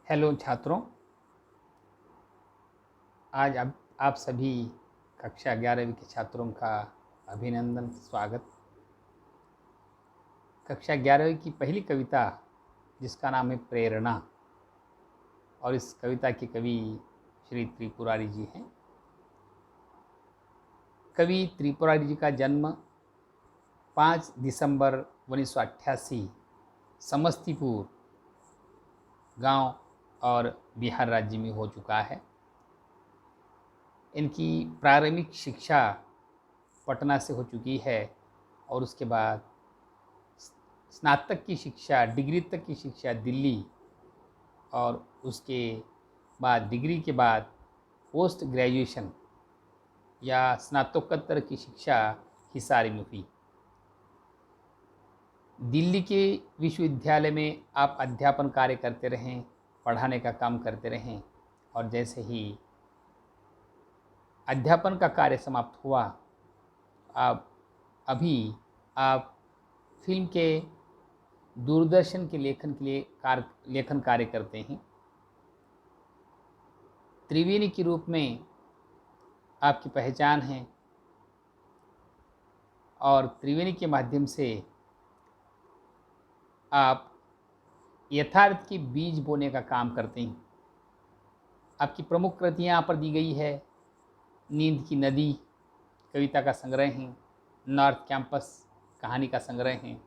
Hello छात्रों। आज आप सभी कक्षा 11वीं के छात्रों का अभिनंदन स्वागत। कक्षा 11वीं की पहली कविता जिसका नाम है प्रेरणा, और इस कविता के कवि श्री त्रिपुरारी जी हैं। कवि त्रिपुरारी जी का जन्म 5 दिसंबर 1988 समस्तीपुर गांव और बिहार राज्य में हो चुका है। इनकी प्रारंभिक शिक्षा पटना से हो चुकी है और उसके बाद स्नातक की शिक्षा, डिग्री तक की शिक्षा दिल्ली, और उसके बाद डिग्री के बाद पोस्ट ग्रेजुएशन या स्नातकोत्तर की शिक्षा हिसार में हुई। दिल्ली के विश्वविद्यालय में आप अध्यापन कार्य करते रहें, पढ़ाने का काम करते रहें, और जैसे ही अध्यापन का कार्य समाप्त हुआ, अभी आप फिल्म के दूरदर्शन के लेखन के लिए लेखन कार्य करते हैं। त्रिवेणी के रूप में आपकी पहचान है और त्रिवेणी के माध्यम से आप यथार्थ के बीज बोने का काम करते हैं। आपकी प्रमुख कृतियाँ यहाँ पर दी गई है। नींद की नदी कविता का संग्रह है, नॉर्थ कैंपस कहानी का संग्रह है,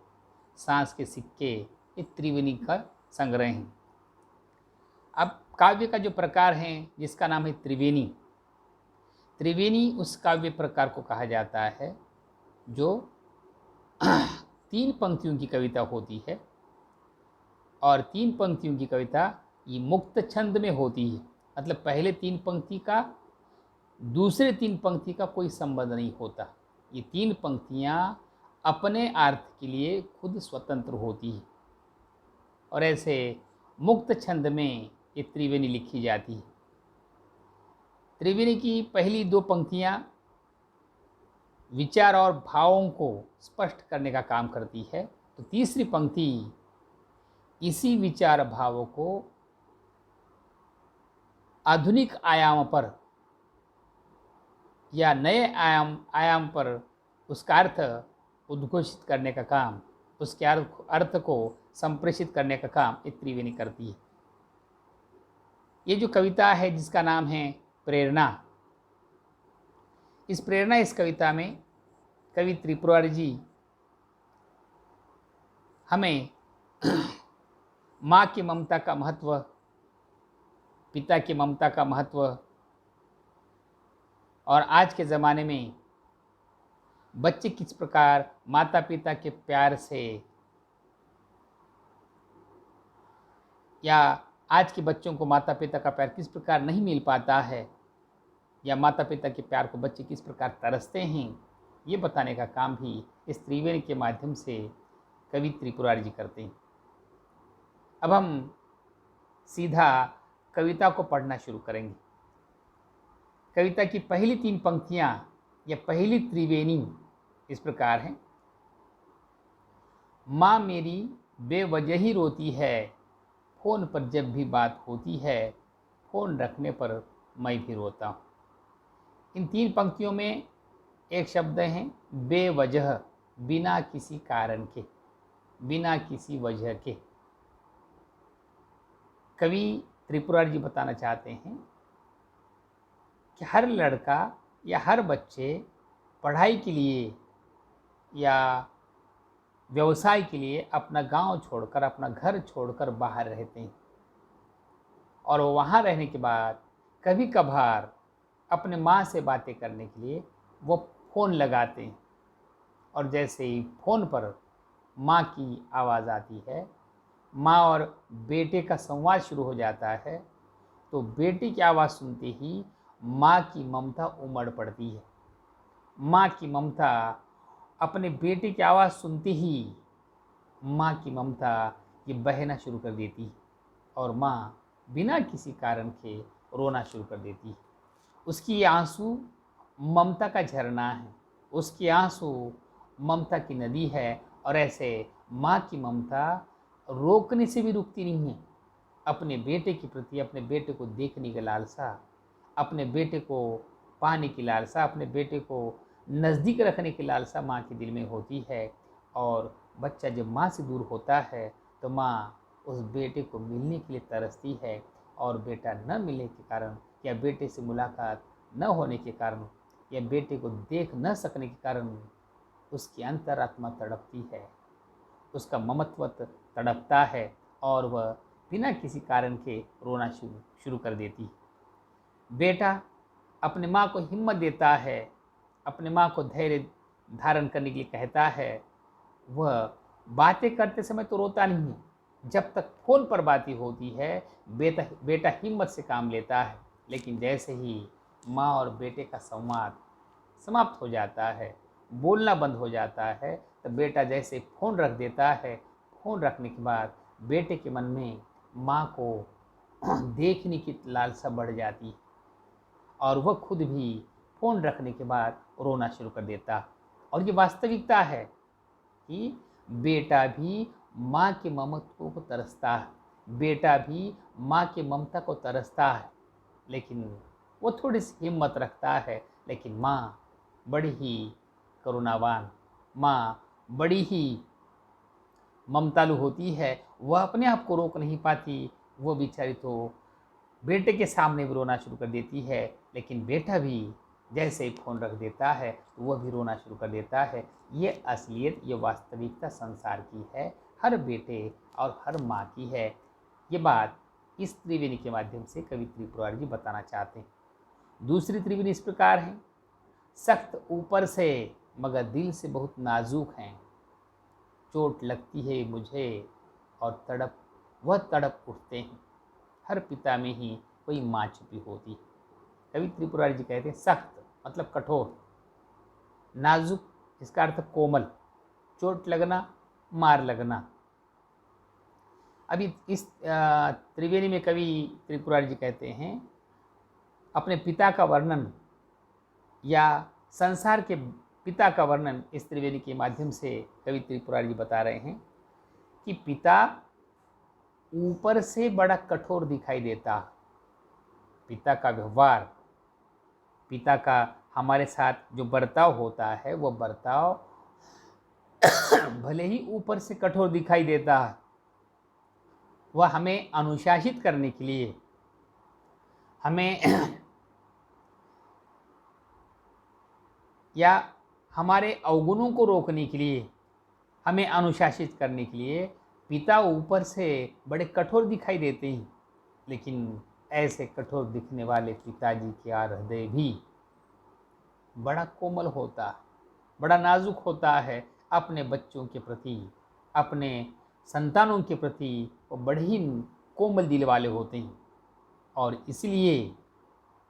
सांस के सिक्के ये त्रिवेणी का संग्रह है। अब काव्य का जो प्रकार है जिसका नाम है त्रिवेणी, त्रिवेणी उस काव्य प्रकार को कहा जाता है जो 3 पंक्तियों की कविता होती है, और 3 पंक्तियों की कविता ये मुक्त छंद में होती है। मतलब पहले 3 पंक्ति का दूसरे 3 पंक्ति का कोई संबंध नहीं होता। ये 3 पंक्तियाँ अपने अर्थ के लिए खुद स्वतंत्र होती है, और ऐसे मुक्त छंद में ये त्रिवेणी लिखी जाती है। त्रिवेणी की पहली 2 पंक्तियाँ विचार और भावों को स्पष्ट करने का काम करती है, तो तीसरी पंक्ति इसी विचार भावों को आधुनिक आयाम पर या नए आयाम पर उसका अर्थ उद्घोषित करने का काम, उसके अर्थ को संप्रेषित करने का काम ये त्रिवेणी करती है। ये जो कविता है जिसका नाम है प्रेरणा, इस कविता में कवि त्रिपुरारी जी हमें माँ की ममता का महत्व, पिता की ममता का महत्व, और आज के ज़माने में बच्चे किस प्रकार माता पिता के प्यार से, या आज के बच्चों को माता पिता का प्यार किस प्रकार नहीं मिल पाता है, या माता पिता के प्यार को बच्चे किस प्रकार तरसते हैं, ये बताने का काम भी इस त्रिवेणी के माध्यम से कवि त्रिपुरारी जी करते हैं। अब हम सीधा कविता को पढ़ना शुरू करेंगे। कविता की पहली 3 पंक्तियाँ या पहली त्रिवेणी इस प्रकार हैं। माँ मेरी बेवजह ही रोती है, फ़ोन पर जब भी बात होती है, फ़ोन रखने पर मैं भी रोता हूँ। इन 3 पंक्तियों में एक शब्द है बेवजह, बिना किसी कारण के, बिना किसी वजह के। कवि त्रिपुरारी जी बताना चाहते हैं कि हर लड़का या हर बच्चे पढ़ाई के लिए या व्यवसाय के लिए अपना गांव छोड़कर, अपना घर छोड़कर बाहर रहते हैं, और वहाँ रहने के बाद कभी कभार अपने माँ से बातें करने के लिए वो फ़ोन लगाते हैं, और जैसे ही फ़ोन पर माँ की आवाज़ आती है, माँ और बेटे का संवाद शुरू हो जाता है, तो बेटे की आवाज़ सुनते ही माँ की ममता उमड़ पड़ती है। माँ की ममता, अपने बेटे की आवाज़ सुनते ही माँ की ममता ये बहना शुरू कर देती है, और माँ बिना किसी कारण के रोना शुरू कर देती है। उसकी आंसू ममता का झरना है, उसकी आंसू ममता की नदी है, और ऐसे माँ की ममता रोकने से भी रुकती नहीं है। अपने बेटे के प्रति, अपने बेटे को देखने की लालसा, अपने बेटे को पाने की लालसा, अपने बेटे को नज़दीक रखने की लालसा माँ के दिल में होती है। और बच्चा जब माँ से दूर होता है तो माँ उस बेटे को मिलने के लिए तरसती है, और बेटा न मिलने के कारण या बेटे से मुलाकात न होने के कारण या बेटे को देख न सकने के कारण उसकी अंतरात्मा तड़पती है, उसका ममत्व तड़पता है, और वह बिना किसी कारण के रोना शुरू कर देती है। बेटा अपने माँ को हिम्मत देता है, अपने माँ को धैर्य धारण करने के लिए कहता है। वह बातें करते समय तो रोता नहीं है, जब तक फ़ोन पर बातें होती है बेटा हिम्मत से काम लेता है। लेकिन जैसे ही माँ और बेटे का संवाद समाप्त हो जाता है, बोलना बंद हो जाता है, तो बेटा जैसे फ़ोन रख देता है। फ़ोन रखने के बाद बेटे के मन में माँ को देखने की लालसा बढ़ जाती है, और वह खुद भी फ़ोन रखने के बाद रोना शुरू कर देता। और ये वास्तविकता है कि बेटा भी माँ के ममत्व को तरसता है, बेटा भी माँ के ममता को तरसता है, लेकिन वो थोड़ी सी हिम्मत रखता है। लेकिन माँ बड़ी ही करुणावान, माँ बड़ी ही ममतालु होती है, वह अपने आप को रोक नहीं पाती। वो बेचारी तो बेटे के सामने भी रोना शुरू कर देती है, लेकिन बेटा भी जैसे ही फ़ोन रख देता है तो वह भी रोना शुरू कर देता है। ये असलियत, ये वास्तविकता संसार की है, हर बेटे और हर माँ की है। ये बात इस त्रिवेणी के माध्यम से कवि त्रिपुरारी जी बताना चाहते हैं। दूसरी त्रिवेणी इस प्रकार है। सख्त ऊपर से मगर दिल से बहुत नाजुक हैं, चोट लगती है मुझे और तड़प उठते हैं। हर पिता में ही कोई माँ छुपी होती है। कवि त्रिपुरारी जी कहते हैं सख्त मतलब कठोर, नाजुक इसका अर्थ कोमल, चोट लगना, मार लगना। अभी इस त्रिवेणी में कवि त्रिपुरारी जी कहते हैं अपने पिता का वर्णन या संसार के पिता का वर्णन इस त्रिवेणी के माध्यम से कवि त्रिपुरारी जी बता रहे हैं कि पिता ऊपर से बड़ा कठोर दिखाई देता। पिता का व्यवहार, पिता का हमारे साथ जो बर्ताव होता है, वह बर्ताव भले ही ऊपर से कठोर दिखाई देता है, वह हमें अनुशासित करने के लिए, हमें या हमारे अवगुणों को रोकने के लिए, हमें अनुशासित करने के लिए पिता ऊपर से बड़े कठोर दिखाई देते हैं। लेकिन ऐसे कठोर दिखने वाले पिताजी का हृदय भी बड़ा कोमल होता, बड़ा नाजुक होता है। अपने बच्चों के प्रति, अपने संतानों के प्रति वो बड़े ही कोमल दिल वाले होते हैं। और इसलिए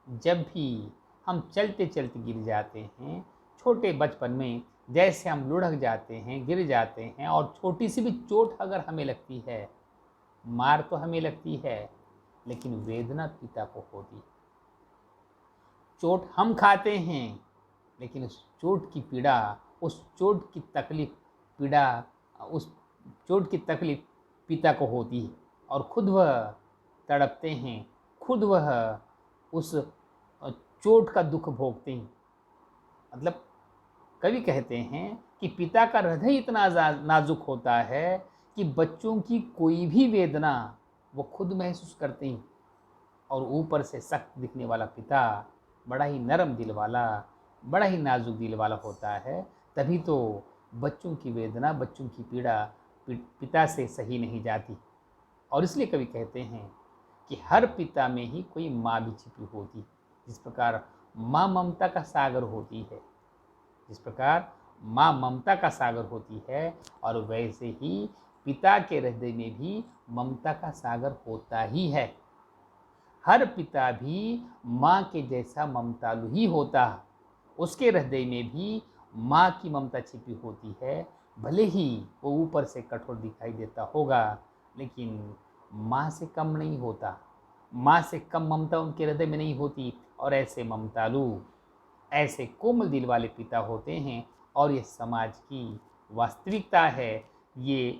जब भी हम चलते चलते गिर जाते हैं, छोटे बचपन में जैसे हम लुढ़क जाते हैं, गिर जाते हैं, और छोटी सी भी चोट अगर हमें लगती है, मार तो हमें लगती है, लेकिन वेदना पिता को होती है। चोट हम खाते हैं, लेकिन उस चोट की पीड़ा, उस चोट की तकलीफ, पीड़ा, उस चोट की तकलीफ पिता को होती है, और खुद वह तड़पते हैं, खुद वह उस चोट का दुख भोगते हैं। मतलब कवि कहते हैं कि पिता का हृदय इतना नाजुक होता है कि बच्चों की कोई भी वेदना वो खुद महसूस करते हैं। और ऊपर से सख्त दिखने वाला पिता बड़ा ही नरम दिल वाला, बड़ा ही नाजुक दिल वाला होता है। तभी तो बच्चों की वेदना, बच्चों की पीड़ा पिता से सही नहीं जाती। और इसलिए कवि कहते हैं कि हर पिता में ही कोई माँ भी छिपी होती। जिस प्रकार माँ ममता का सागर होती है, जिस प्रकार माँ ममता का सागर होती है, और वैसे ही पिता के हृदय में भी ममता का सागर होता ही है। हर पिता भी माँ के जैसा ममतालु ही होता है। उसके हृदय में भी माँ की ममता छिपी होती है। भले ही वो ऊपर से कठोर दिखाई देता होगा, लेकिन माँ से कम नहीं होता, माँ से कम ममता उनके हृदय में नहीं होती। और ऐसे ममतालु, ऐसे कोमल दिल वाले पिता होते हैं। और ये समाज की वास्तविकता है, ये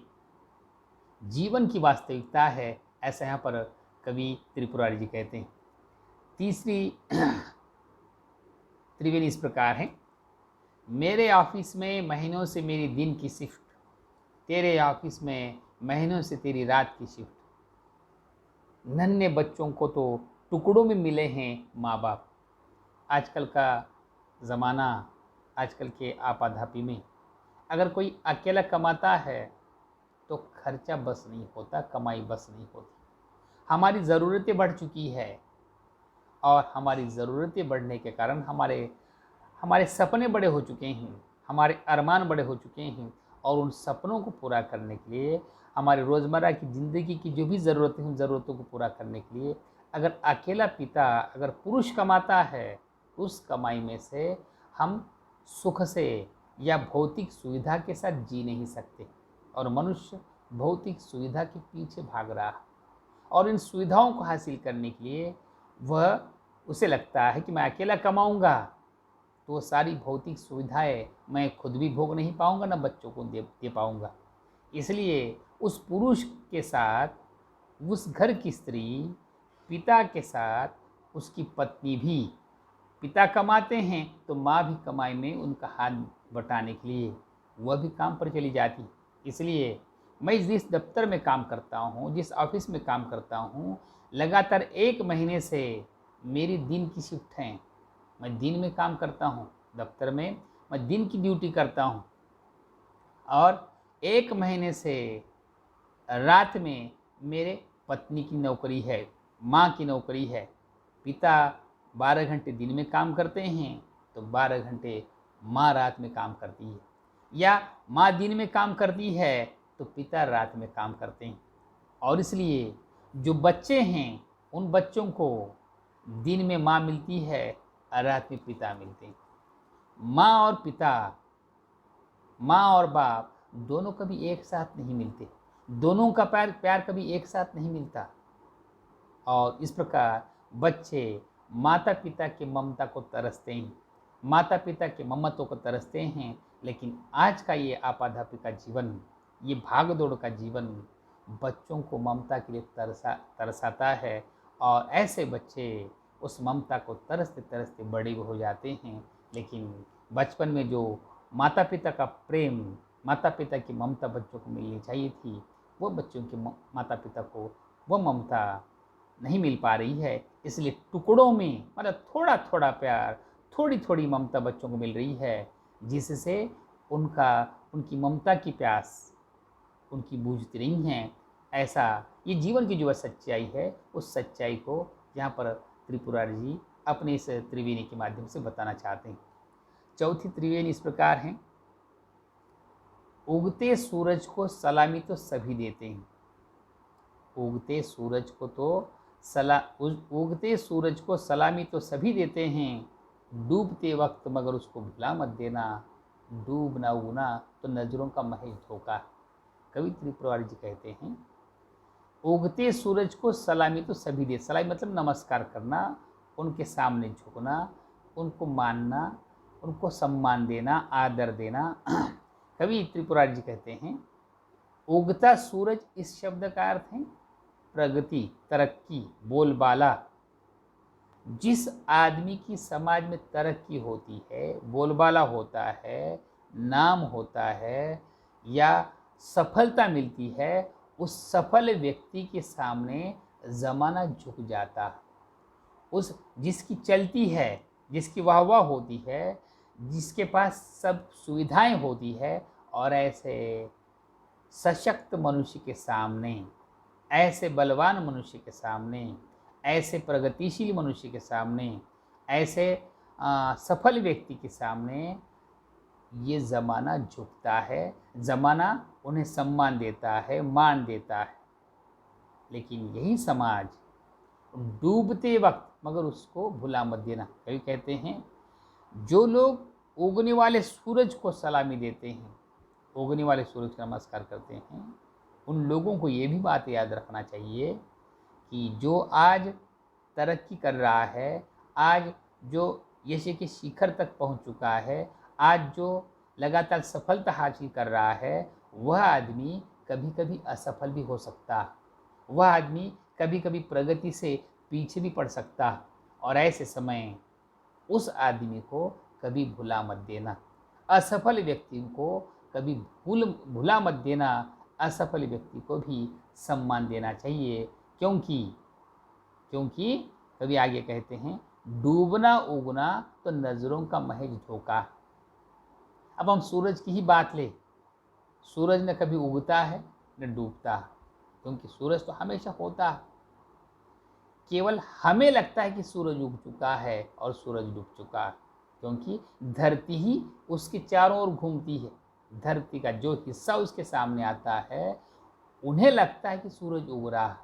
जीवन की वास्तविकता है ऐसा यहाँ पर कवि त्रिपुरारी जी कहते हैं। तीसरी त्रिवेणी इस प्रकार है। मेरे ऑफिस में महीनों से मेरी दिन की शिफ्ट, तेरे ऑफिस में महीनों से तेरी रात की शिफ्ट। नन्हे बच्चों को तो टुकड़ों में मिले हैं माँ बाप। आजकल का ज़माना, आजकल के आपाधापी में अगर कोई अकेला कमाता है तो खर्चा बस नहीं होता, कमाई बस नहीं होती। हमारी ज़रूरतें बढ़ चुकी है और हमारी ज़रूरतें बढ़ने के कारण हमारे हमारे सपने बड़े हो चुके हैं, हमारे अरमान बड़े हो चुके हैं और उन सपनों को पूरा करने के लिए, हमारे रोज़मर्रा की ज़िंदगी की जो भी ज़रूरतें हैं उन ज़रूरतों को पूरा करने के लिए अगर अकेला पिता, अगर पुरुष कमाता है, उस कमाई में से हम सुख से या भौतिक सुविधा के साथ जी नहीं सकते। और मनुष्य भौतिक सुविधा के पीछे भाग रहा है और इन सुविधाओं को हासिल करने के लिए वह उसे लगता है कि मैं अकेला कमाऊंगा तो वो सारी भौतिक सुविधाएं मैं खुद भी भोग नहीं पाऊंगा, ना बच्चों को दे पाऊंगा। इसलिए उस पुरुष के साथ उस घर की स्त्री, पिता के साथ उसकी पत्नी भी, पिता कमाते हैं तो माँ भी कमाई में उनका हाथ बटाने के लिए वह भी काम पर चली जाती। इसलिए मैं जिस दफ्तर में काम करता हूँ, जिस ऑफिस में काम करता हूँ, लगातार 1 महीने से मेरी दिन की शिफ्ट है। मैं दिन में काम करता हूँ दफ्तर में, मैं दिन की ड्यूटी करता हूँ और 1 महीने से रात में मेरे पत्नी की नौकरी है, माँ की नौकरी है। पिता 12 घंटे दिन में काम करते हैं तो 12 घंटे माँ रात में काम करती है, या माँ दिन में काम करती है तो पिता रात में काम करते हैं। और इसलिए जो बच्चे हैं उन बच्चों को दिन में माँ मिलती है और रात में पिता मिलते हैं। माँ और पिता, माँ और बाप दोनों कभी एक साथ नहीं मिलते, दोनों का प्यार कभी एक साथ नहीं मिलता। और इस प्रकार बच्चे माता पिता की ममता को तरसते हैं, माता पिता के ममत्व को तरसते हैं। लेकिन आज का ये आपाधापी का जीवन, ये भाग दौड़ का जीवन बच्चों को ममता के लिए तरसाता है और ऐसे बच्चे उस ममता को तरसते तरसते बड़े हो जाते हैं। लेकिन बचपन में जो माता पिता का प्रेम, माता पिता की ममता बच्चों को मिलनी चाहिए थी, वो बच्चों के माता पिता को वो ममता नहीं मिल पा रही है। इसलिए टुकड़ों में, मतलब थोड़ा थोड़ा प्यार, थोड़ी थोड़ी ममता बच्चों को मिल रही है, जिससे उनकी ममता की प्यास उनकी बूझती नहीं है। ऐसा ये जीवन की जो सच्चाई है, उस सच्चाई को यहाँ पर त्रिपुरारी जी अपने इस त्रिवेणी के माध्यम से बताना चाहते हैं। चौथी त्रिवेणी इस प्रकार है। उगते सूरज को सलामी तो सभी देते हैं, उगते सूरज को सलामी तो सभी देते हैं, डूबते वक्त मगर उसको भुला मत देना, डूब ना उगना तो नजरों का महज धोखा। कवि त्रिपुरारी जी कहते हैं उगते सूरज को सलामी तो सभी दे, सलामी मतलब नमस्कार करना, उनके सामने झुकना, उनको मानना, उनको सम्मान देना, आदर देना। कवि त्रिपुरारी जी कहते हैं उगता सूरज, इस शब्द का अर्थ है प्रगति, तरक्की, बोलबाला। जिस आदमी की समाज में तरक्की होती है, बोलबाला होता है, नाम होता है या सफलता मिलती है, उस सफल व्यक्ति के सामने ज़माना झुक जाता है। उस जिसकी चलती है, जिसकी वाहवाह होती है, जिसके पास सब सुविधाएं होती है, और ऐसे सशक्त मनुष्य के सामने, ऐसे बलवान मनुष्य के सामने, ऐसे प्रगतिशील मनुष्य के सामने, ऐसे सफल व्यक्ति के सामने ये ज़माना झुकता है, ज़माना उन्हें सम्मान देता है, मान देता है। लेकिन यही समाज डूबते वक्त मगर उसको भुला मत देना। कभी कहते हैं जो लोग उगने वाले सूरज को सलामी देते हैं, उगने वाले सूरज का नमस्कार करते हैं, उन लोगों को ये भी बात याद रखना चाहिए कि जो आज तरक्की कर रहा है, आज जो यश के शिखर तक पहुंच चुका है, आज जो लगातार सफलता हासिल कर रहा है, वह आदमी कभी कभी असफल भी हो सकता है। वह आदमी कभी कभी प्रगति से पीछे भी पड़ सकता है, और ऐसे समय उस आदमी को कभी भुला मत देना। असफल व्यक्ति को कभी भुला मत देना। असफल व्यक्ति को भी सम्मान देना चाहिए, क्योंकि क्योंकि कभी आगे कहते हैं, डूबना उगना तो नज़रों का महज धोखा। अब हम सूरज की ही बात लें, सूरज न कभी उगता है न डूबता है, क्योंकि सूरज तो हमेशा होता है। केवल हमें लगता है कि सूरज उग चुका है और सूरज डूब चुका है, क्योंकि धरती ही उसके चारों ओर घूमती है। धरती का जो हिस्सा उसके सामने आता है, उन्हें लगता है कि सूरज उग रहा है,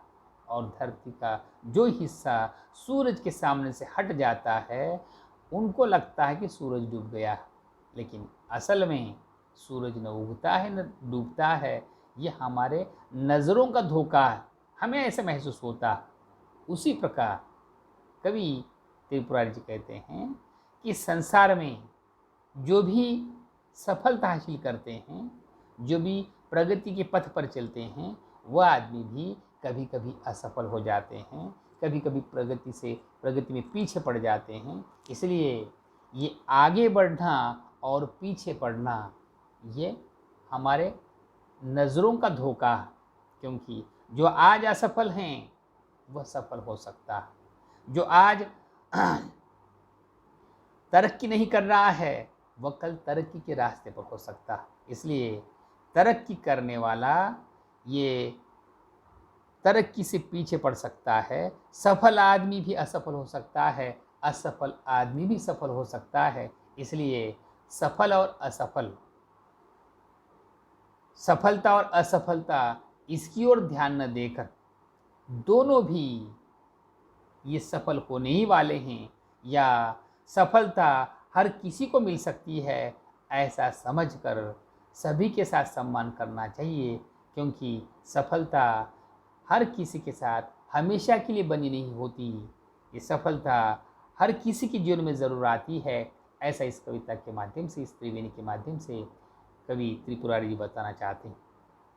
और धरती का जो हिस्सा सूरज के सामने से हट जाता है, उनको लगता है कि सूरज डूब गया है। लेकिन असल में सूरज न उगता है न डूबता है, ये हमारे नज़रों का धोखा है, हमें ऐसे महसूस होता है। उसी प्रकार कवि त्रिपुरारी जी कहते हैं कि संसार में जो भी सफलता हासिल करते हैं, जो भी प्रगति के पथ पर चलते हैं, वह आदमी भी कभी कभी असफल हो जाते हैं, कभी कभी प्रगति में पीछे पड़ जाते हैं। इसलिए ये आगे बढ़ना और पीछे पड़ना, ये हमारे नज़रों का धोखा है, क्योंकि जो आज असफल हैं वह सफल हो सकता है। जो आज तरक्की नहीं कर रहा है, वह कल तरक्की के रास्ते पर हो सकता है। इसलिए तरक्की करने वाला ये तरक्की से पीछे पड़ सकता है। सफल आदमी भी असफल हो सकता है, असफल आदमी भी सफल हो सकता है। इसलिए सफल और असफल, सफलता और असफलता, इसकी ओर ध्यान न देकर दोनों भी ये सफल होने ही वाले हैं, या सफलता हर किसी को मिल सकती है, ऐसा समझकर सभी के साथ सम्मान करना चाहिए, क्योंकि सफलता हर किसी के साथ हमेशा के लिए बनी नहीं होती। ये सफलता हर किसी के जीवन में ज़रूर आती है। ऐसा इस कविता के माध्यम से, इस त्रिवेणी के माध्यम से कवि त्रिपुरारी जी बताना चाहते हैं।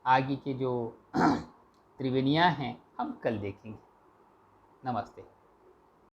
आगे के जो त्रिवेणियाँ हैं हम कल देखेंगे। नमस्ते।